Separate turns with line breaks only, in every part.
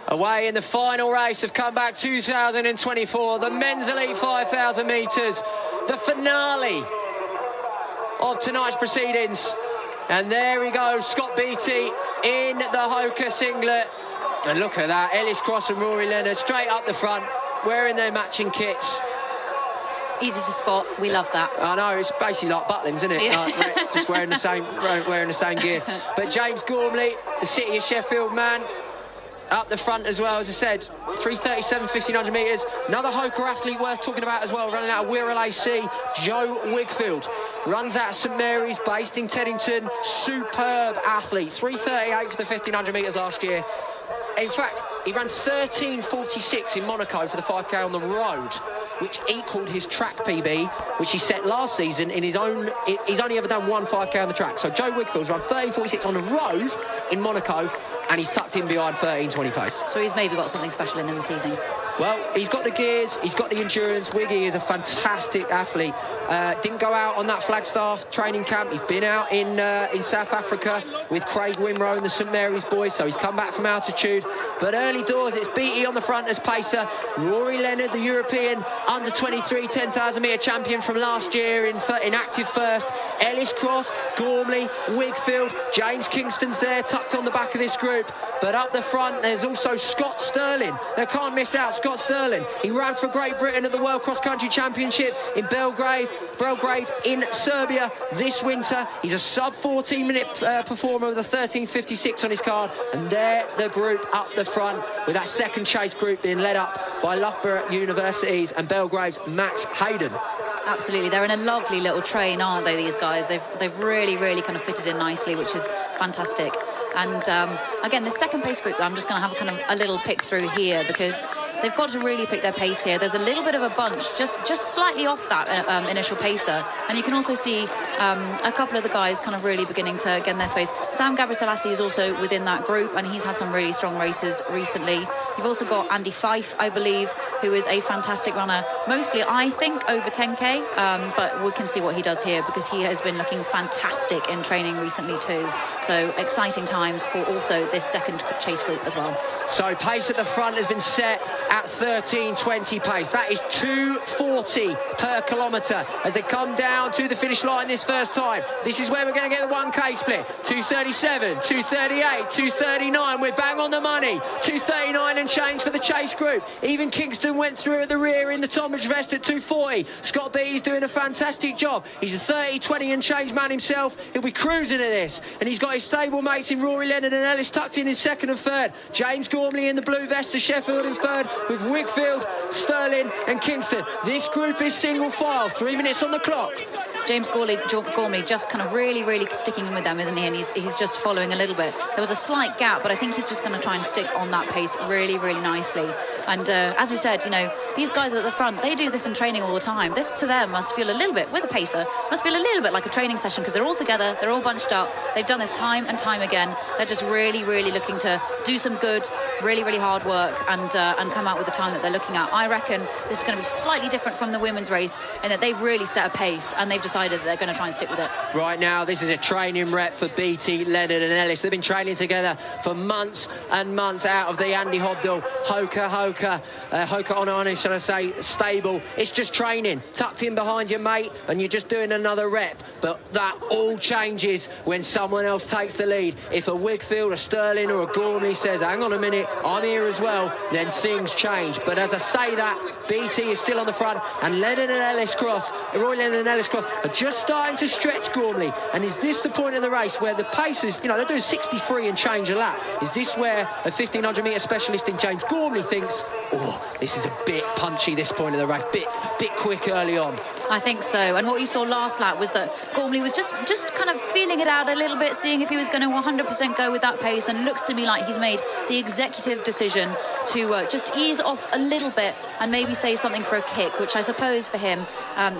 Away in the final race of Comeback 2024, the Men's Elite 5,000 metres, the finale of tonight's proceedings. And there he goes, Scott Beattie in the Hoka singlet. And look at that, Ellis Cross and Rory Leonard straight up the front, wearing their matching kits.
Easy to spot, we love that.
I know, it's basically like Butlins, isn't it?
Yeah.
Just wearing the same gear. But James Gormley, the City of Sheffield man, up the front as well, as I said, 3:37, 1,500 metres. Another Hoka athlete worth talking about as well, running out of WIRRL AC, Joe Wigfield. Runs out of St Mary's, based in Teddington. Superb athlete, 3:38 for the 1,500 metres last year. In fact, he ran 13:46 in Monaco for the 5K on the road, which equalled his track PB, which he set last season in his own. He's only ever done one 5K on the track. So Joe Wigfield's run 13:46 on the road in Monaco, and he's tucked in behind 13:20 pace.
So he's maybe got something special in him this evening.
Well, he's got the gears, he's got the endurance. Wiggy is a fantastic athlete. Didn't go out on that Flagstaff training camp. He's been out in South Africa with Craig Wimrow and the St Mary's boys, so he's come back from altitude. But early doors, it's Beattie on the front as pacer. Rory Leonard, the European under-23 10,000 metre champion from last year in active first. Ellis Cross, Gormley, Wigfield, James Kingston's there, tucked on the back of this group. But up the front, there's also Scott Stirling. They can't miss out Scott Stirling. He ran for Great Britain at the World Cross Country Championships in Belgrade in Serbia this winter. He's a sub-14-minute performer with a 13:56 on his card. And there the group up the front, with that second chase group being led up by Loughborough Universities and Belgrade's Max Heyden.
Absolutely, they're in a lovely little train, aren't they, these guys? They've really kind of fitted in nicely, which is fantastic. And again, this second pace group, I'm just going to have kind of a little pick through here, because they've got to really pick their pace here. There's a little bit of a bunch, just slightly off that initial pacer. And you can also see a couple of the guys kind of really beginning to get in their space. Sam Selassie is also within that group, and he's had some really strong races recently. You've also got Andrew Fyfe, I believe, who is a fantastic runner, mostly, I think, over 10K, but we can see what he does here, because he has been looking fantastic in training recently too. So exciting times for also this second chase group as well.
So pace at the front has been set at 13:20 pace. That is 2:40 per kilometre as they come down to the finish line this first time. This is where we're going to get the 1K split. 2:37, 2:38, 2:39. We're bang on the money. 2:39 and change for the chase group. Even Kingston went through at the rear in the Tonbridge vest at 2:40. Scott Beattie's doing a fantastic job. He's a 30:20 and change man himself. He'll be cruising at this. And he's got his stable mates in Rory Leonard and Ellis tucked in second and third. James Gormley in the blue vest to Sheffield in third, with Wigfield, Stirling and Kingston. This group is single file, 3 minutes on the clock.
James Gormley just kind of really sticking in with them, isn't he? And he's just following a little bit. There was a slight gap, but I think he's just going to try and stick on that pace really nicely. And as we said, you know, these guys at the front, they do this in training all the time. This to them must feel a little bit, with a pacer, must feel a little bit like a training session, because they're all together, they're all bunched up. They've done this time and time again. They're just really looking to do some good, really hard work and come out with the time that they're looking at. I reckon this is going to be slightly different from the women's race in that they've really set a pace and they've decided that they're going to try and stick with it. Right now,
this is a training rep for Beattie, Leonard and Ellis. They've been training together for months and months out of the Andy Hobdell Hoka on, shall I say, stable. It's just training, tucked in behind your mate, and you're just doing another rep. But that all changes when someone else takes the lead. If a Wigfield, a Stirling or a Gormley says, hang on a minute, I'm here as well, then things change. But as I say that, Beattie is still on the front, and Leonard and Ellis Cross, Roy Leonard and Ellis Cross, are just starting to stretch Gormley. And is this the point in the race where the pacers, you know, they're doing 63 and change a lap? Is this where a 1,500 metre specialist in James Gormley thinks, oh, this is a bit punchy, this point of the race, bit quick early on?
I think so. And what you saw last lap was that Gormley was just kind of feeling it out a little bit, seeing if he was going to 100% go with that pace, and looks to me like he's made the executive decision to just ease off a little bit and maybe save something for a kick, which I suppose for him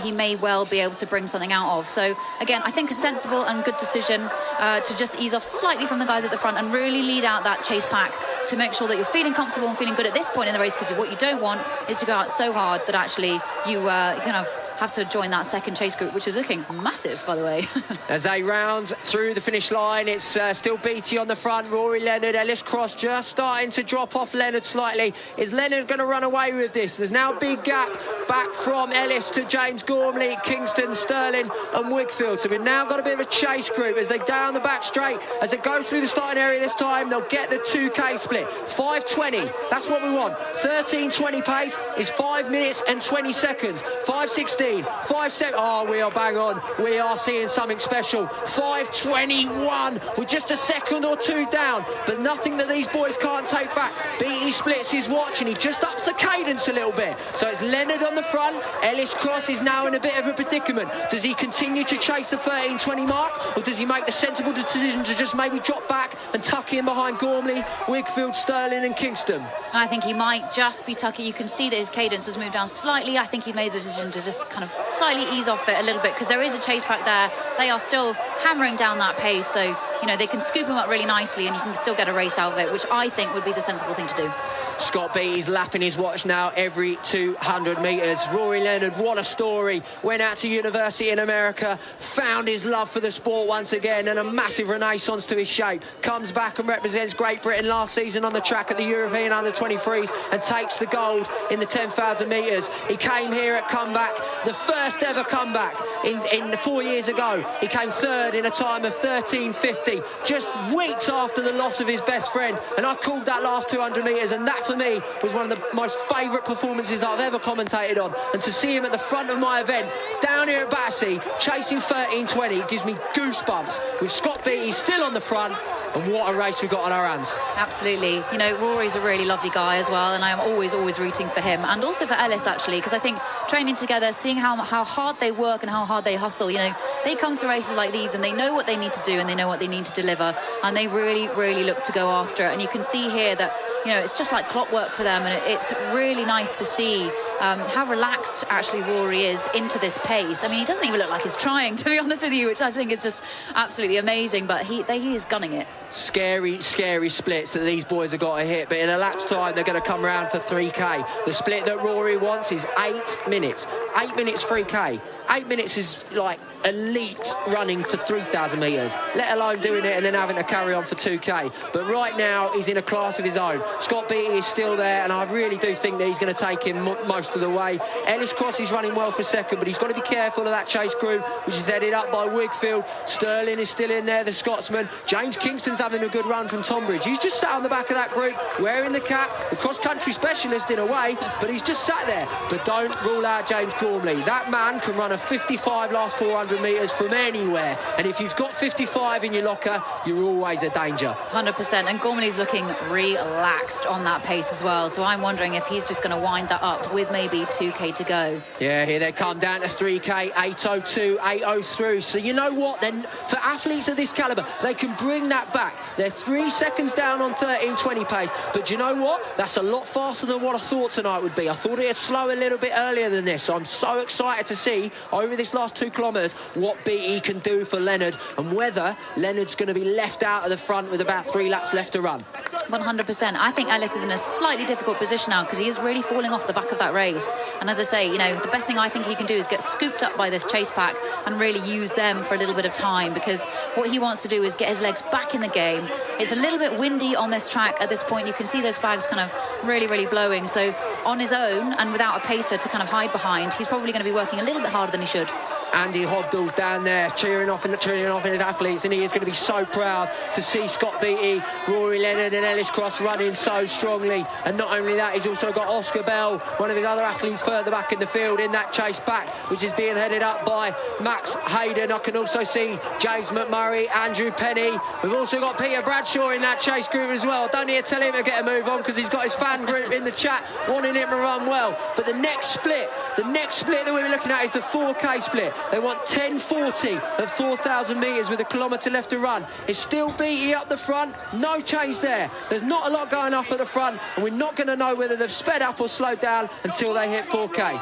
he may well be able to bring something out of. So again, I think a sensible and good decision to just ease off slightly from the guys at the front and really lead out that chase pack to make sure that you're feeling comfortable and feeling good at this point in the race, because what you don't want is to go out so hard that actually you kind of have to join that second chase group, which is looking massive, by the way.
As they round through the finish line, it's still BT on the front. Rory Leonard, Ellis Cross just starting to drop off Leonard slightly. Is Leonard going to run away with this? There's now a big gap back from Ellis to James Gormley, Kingston, Stirling and Wigfield. So we've now got a bit of a chase group as they down the back straight. As they go through the starting area this time, they'll get the 2K split. 5:20, that's what we want. 13:20 pace is 5 minutes and 20 seconds. 5:16, 5 seconds. Oh, we are bang on. We are seeing something special. 5:21 with just a second or two down, but nothing that these boys can't take back. BT splits his watch and he just ups the cadence a little bit. So it's Leonard on the front. Ellis Cross is now in a bit of a predicament. Does he continue to chase the 13:20 mark, or does he make the sensible decision to just maybe drop back and tuck in behind Gormley, Wigfield, Stirling and Kingston?
I think he might just be tucking. You can see that his cadence has moved down slightly. I think he made the decision to just kind of slightly ease off it a little bit, because there is a chase pack there. They are still hammering down that pace, so you know they can scoop him up really nicely and you can still get a race out of it, which I think would be the sensible thing to do.
Scott Beattie's lapping his watch now every 200 metres. Rory Leonard, what a story. Went out to university in America, found his love for the sport once again, and a massive renaissance to his shape. Comes back and represents Great Britain last season on the track at the European Under-23s and takes the gold in the 10,000 metres. He came here at comeback, the first ever comeback in 4 years ago. He came third in a time of 13:50, just weeks after the loss of his best friend. And I called that last 200 metres, and that for me was one of the most favourite performances that I've ever commentated on. And to see him at the front of my event down here at Battersea chasing 13:20 gives me goosebumps, with Scott Beattie still on the front. And what a race we've got on our hands.
Absolutely. You know, Rory's a really lovely guy as well, and I'm always rooting for him, and also for Ellis actually, because I think training together, seeing how hard they work and how hard they hustle, you know, they come to races like these and they know what they need to do and they know what they need to deliver, and they really look to go after it. And you can see here that, you know, it's just like clockwork for them, and it's really nice to see how relaxed actually Rory is into this pace. I mean, he doesn't even look like he's trying, to be honest with you, which I think is just absolutely amazing, but he is gunning it.
Scary splits that these boys have got to hit, but in a lapse time they're going to come around for 3K. The split that Rory wants is 8 minutes. 8 minutes 3K. 8 minutes is like elite running for 3,000 metres, let alone doing it and then having to carry on for 2K. But right now he's in a class of his own. Scott Beattie is still there, and I really do think that he's going to take him most of the way. Ellis Cross is running well for second, but he's got to be careful of that chase group, which is headed up by Wigfield. Stirling is still in there, the Scotsman. James Kingston's having a good run from Tonbridge. He's just sat on the back of that group, wearing the cap, the cross-country specialist in a way, but he's just sat there. But don't rule out James Gormley. That man can run a 55 last 400 metres from anywhere, and if you've got 55 in your locker, you're always a danger. 100%,
and Gormley's looking relaxed on that pace as well, so I'm wondering if he's just going to wind that up with maybe 2K to go.
Yeah, here they come down to 3K, 8:02, 8:03. So you know what, then for athletes of this calibre, they can bring that back. They're 3 seconds down on 13:20 pace, but you know what, that's a lot faster than what I thought tonight would be. I thought it'd slow a little bit earlier than this, so I'm so excited to see over this last 2 kilometres what BE can do for Leonard, and whether Leonard's going to be left out of the front with about 3 laps left to run.
100%. I think Ellis is in a slightly difficult position now, because he is really falling off the back of that race, and as I say, you know, the best thing I think he can do is get scooped up by this chase pack and really use them for a little bit of time, because what he wants to do is get his legs back in the game. It's a little bit windy on this track at this point. You can see those flags kind of really blowing, so on his own and without a pacer to kind of hide behind, he's probably going to be working a little bit harder than he should.
Andy Hobdall's down there cheering off his athletes, and he is going to be so proud to see Scott Beattie, Rory Leonard and Ellis Cross running so strongly. And not only that, he's also got Oscar Bell, one of his other athletes further back in the field in that chase back, which is being headed up by Max Heyden. I can also see James McMurray, Andrew Penney. We've also got Peter Bradshaw in that chase group as well. Don't need to tell him to get a move on, because he's got his fan group in the chat wanting him to run well. But the next split that we're looking at is the 4K split. They want 10:40 at 4,000 metres with a kilometre left to run. It's still Beattie up the front, no change there. There's not a lot going up at the front, and we're not going to know whether they've sped up or slowed down until they hit 4K.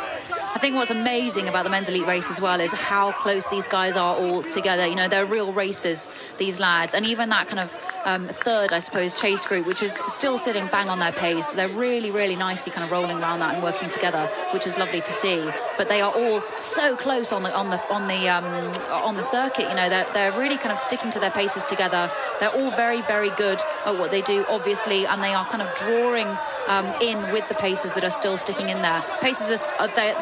I think what's amazing about the men's elite race as well is how close these guys are all together. You know, they're real racers, these lads, and even that kind of third, I suppose, chase group, which is still sitting bang on their pace. They're really, really nicely kind of rolling around that and working together, which is lovely to see. But they are all so close on the circuit. You know, they're really kind of sticking to their paces together. They're all very, very good at what they do, obviously, and they are kind of drawing in with the paces that are still sticking in there. Paces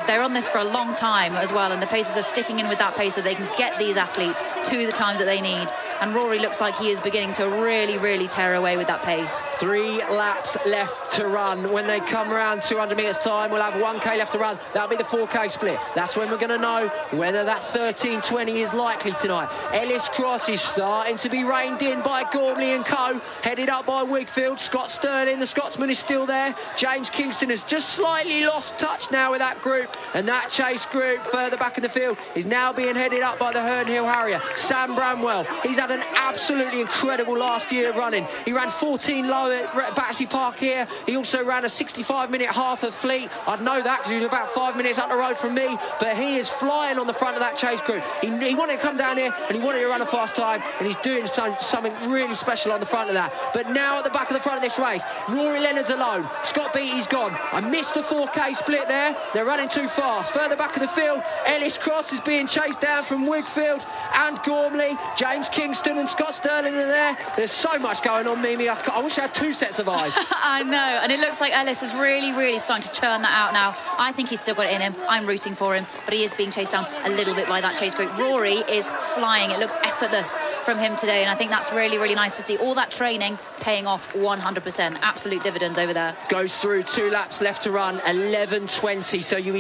they're on this for a long time as well, and the paces are sticking in with that pace so they can get these athletes to the times that they need. And Rory looks like he is beginning to really, really tear away with that pace.
3 laps left to run. When they come around 200 metres time, we'll have 1K left to run. That'll be the 4K split. That's when we're going to know whether that 13:20 is likely tonight. Ellis Cross is starting to be reined in by Gormley and co, headed up by Wigfield. Scott Stirling, the Scotsman, is still there. James Kingston has just slightly lost touch now with that group, and that chase group further back in the field is now being headed up by the Herne Hill Harrier, Sam Bramwell. He's had an absolutely incredible last year of running. He ran 14 low at Battersea Park here. He also ran a 65-minute half at Fleet. I'd know that because he was about 5 minutes up the road from me, but he is flying on the front of that chase group. He wanted to come down here and he wanted to run a fast time, and he's doing something really special on the front of that. But now at the back of the front of this race, Rory Leonard's alone. Scott Beattie's gone. I missed the 4K split there. They're running too fast. Further back of the field, Ellis Cross is being chased down from Wigfield and Gormley. James Kingston and Scott Stirling are there. There's so much going on, Mimi. I wish I had 2 sets of eyes.
I know, and it looks like Ellis is really, really starting to churn that out now. I think he's still got it in him. I'm rooting for him, but he is being chased down a little bit by that chase group. Rory is flying. It looks effortless from him today, and I think that's really, really nice to see. All that training paying off 100%. Absolute dividends over there.
Goes through 2 laps left to run, 11:20. So he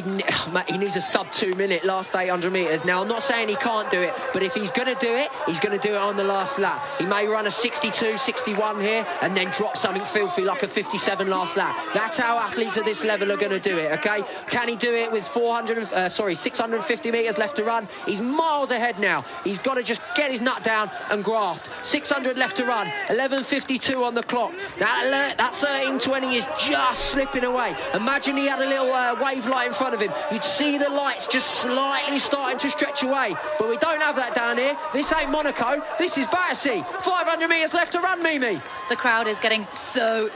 needs a sub 2 minute last 800 metres. Now, I'm not saying he can't do it, but if he's going to do it, he's going to do it on the last lap. He may run a 62, 61 here and then drop something filthy like a 57 last lap. That's how athletes at this level are going to do it, okay? Can he do it with 650 metres left to run? He's miles ahead now. He's got to just get his nut down and graft. 600 left to run, 11:52 on the clock. That 13:20 is just slipping away. Imagine he had a little wave light in front of him. You'd see the lights just slightly starting to stretch away. But we don't have that down here. This ain't Monaco. This is Battersea. 500 metres left to run, Mimi.
The crowd is getting so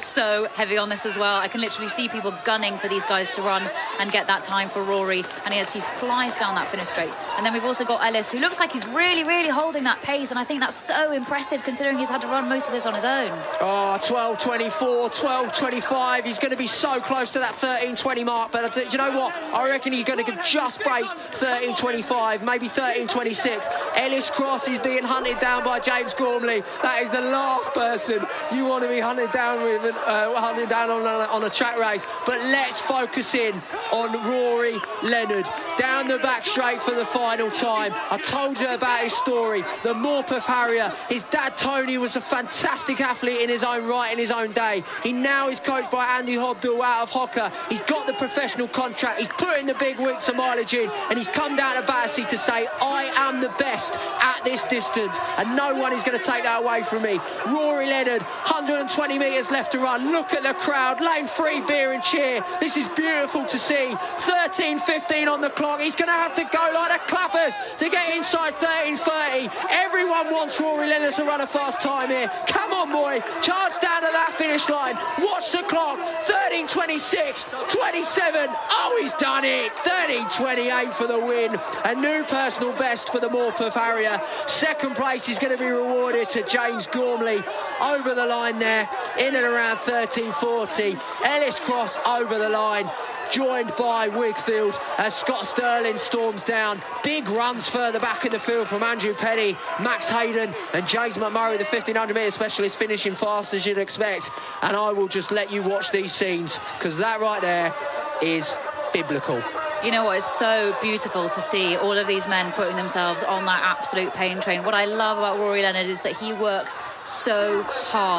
heavy on this as well. I can literally see people gunning for these guys to run and get that time for Rory. And he flies down that finish straight. And then we've also got Ellis, who looks like he's really, really holding that pace. And I think that's so impressive considering he's had to run most of this on his own.
Oh, 12:24, 12:25. He's going to be so close to that 13:20 mark. But do you know what? I reckon he's going to just break 13:25, maybe 13:26. Ellis Cross is being hunted down by James Gormley. That is the last person you want to be hunted down with, hunted down on a track race. But let's focus in on Rory Leonard. Down the back straight for the final time. I told you about his story. The MORP Harrier. His dad, Tony, was a fantastic athlete in his own right, in his own day. He now is coached by Andy Hobdell out of Hocker. He's got the professional contract. He's putting the big weeks of mileage in, and he's come down to Battersea to say, I am the best at this distance, and no one is going to take that away from me. Rory Leonard, 120 metres left to run. Look at the crowd. Lane 3 beer and cheer. This is beautiful to see. 13:15 on the clock. He's going to have to go like the clappers to get inside 13:30. Everyone wants Rory Leonard to run a fast time here. Come on, boy. Charge down to that finish line. Watch the clock. 13:26, 27. Oh, he's done it. 13:28 for the win. A new personal best for the MORP Harrier. Second place is going to be rewarded to James Gormley over the line there, in and around 13:40. Ellis Cross over the line, joined by Wigfield as Scott Stirling storms down. Big runs further back in the field from Andrew Penney, Max Heyden and James McMurray, the 1500 metre specialist, finishing fast as you'd expect. And I will just let you watch these scenes, because that right there is biblical.
You know what, it's so beautiful to see all of these men putting themselves on that absolute pain train. What I love about Rory Leonard is that he works so hard.